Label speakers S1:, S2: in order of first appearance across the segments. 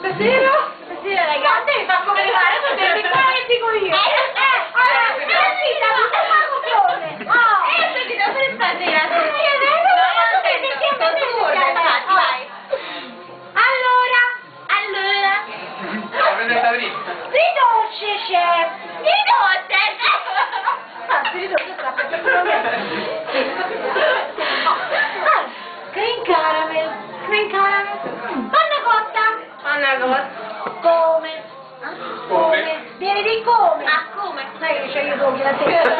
S1: Davvero? Stasera ragazzi, devi far come fare, tu devi fare e dico io. Allora, stasera, tutta la coglione. Ti do per stasera. Allora. Ridoce c'è. Ridoce? Ridoce sta per Cream caramel. Cream caramel. Panna cotta. Panna cotta. Come? Come? Vieni di come? Ah, come? Sai che c'è io pochi la testa.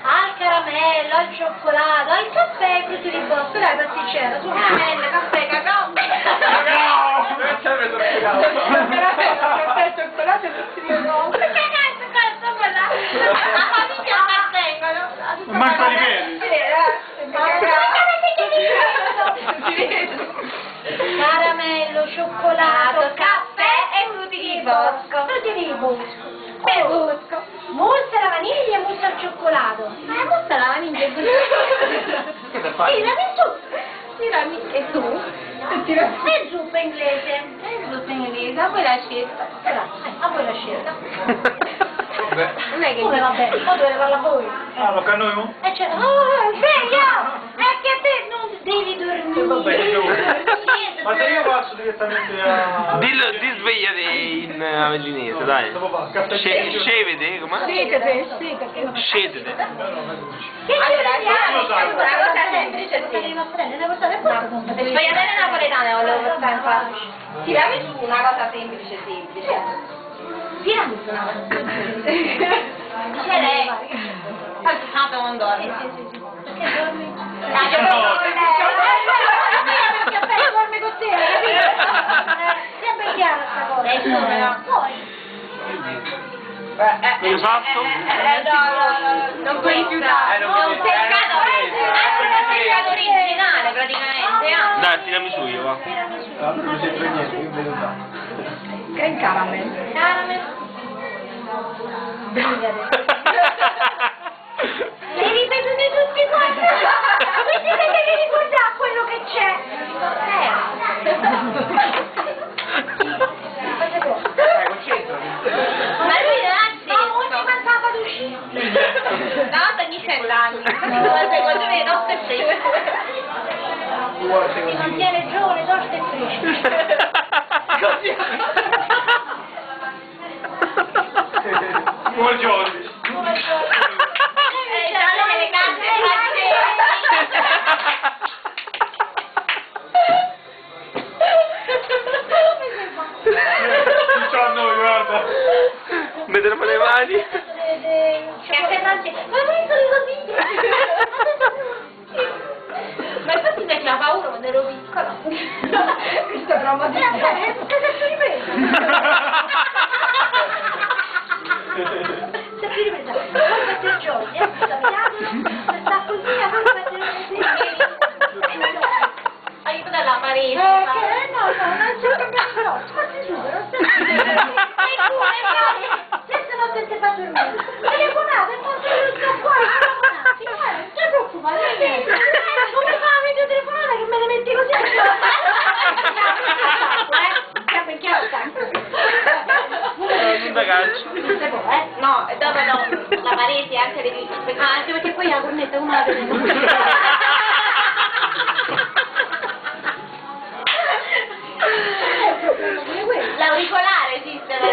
S1: Al caramello, al cioccolato, al caffè, frutti di bosco, dai pasticcera, su caramello, caffè, cacao. Cacao! Caffè, cioccolato e frutti di bosco. Perché cazzo quella? La famiglia appartengono.
S2: Manco di
S1: Caramello, cioccolato, caffè e frutti di bosco. Frutti di bosco. Mousse alla vaniglia e mousse al cioccolato. Ma la mousse alla vaniglia è così. Tirami e tu? E zuppa inglese. Zuppa inglese, a voi la scelta. A voi la scelta. Non è che come vabbè, poi dovete farla voi.
S2: Ah, lo cannoimo?
S1: Cioè, sveglia! È che a te non devi dormire.
S2: Ma se io passo direttamente a...
S3: Di svegliate in avellinese, dai. Scevede, com'è?
S1: Scetete.
S3: Scetete.
S1: Allora, una cosa semplice, sbagliatelle napoletane volevo portare in faccia. Tirami su una cosa semplice. Tirami su una cosa semplice. C'è lei. Poi si sa non dormi. Perché dormi? Perché dormi con te, capito? Sempre chiara sta cosa. Poi.
S3: L'hai fatto?
S1: Non puoi rifiutare. È un peccato, anche un peccato originale praticamente.
S3: Dai, tirami su io, va.
S2: Non mi sembra niente, io vedo tanto.
S1: Cream caramel. Caramel. Brigate. Li ripetete tutti quanti. Quindi devi ricordare quello che c'è.
S2: Concentrati.
S1: Ma lui non ha detto. No, oggi pensava di uscire. Una volta ogni 100 anni. Secondo me tosto e fresco. Si mantiene giovane, tosto e fresco.
S2: Così. Buongiorno.
S1: Le case
S2: Non c'ho a noi, guarda.
S3: Vedremo le mani.
S1: Ma infatti mi faceva paura quando ero piccola. Questa broma di se ti ripresa, poi fate il gioco, sta così, poi fate il aiuta la parete. No, non c'è che però, fatti su, però senza non te fa dormire. Telefonate, e poi sto qua, telefonate. Non ti preoccupare, come fa la videotelefonata che me ne metti così? Chiamo in chiaro,
S3: Non da calcio.
S1: No, dopo no, la parete anche devi... anche perché poi la cornetta come la vede? L'auricolare esiste, no?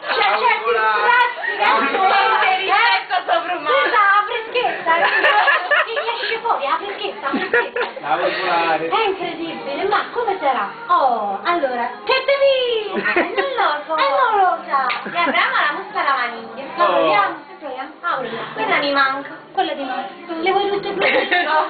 S1: C'è certi strassi rispetto sovrumano. Scusa, la freschetta, che esce fuori, la freschetta.
S2: L'auricolare.
S1: È incredibile, ma come sarà? Oh, allora, che devi? Non lo so. Non lo sa. E apriamo la mousse alla vaniglia. La proviamo, se proviamo. Quella mi manca. Quella ti manca. Le vuoi tutte e due? No,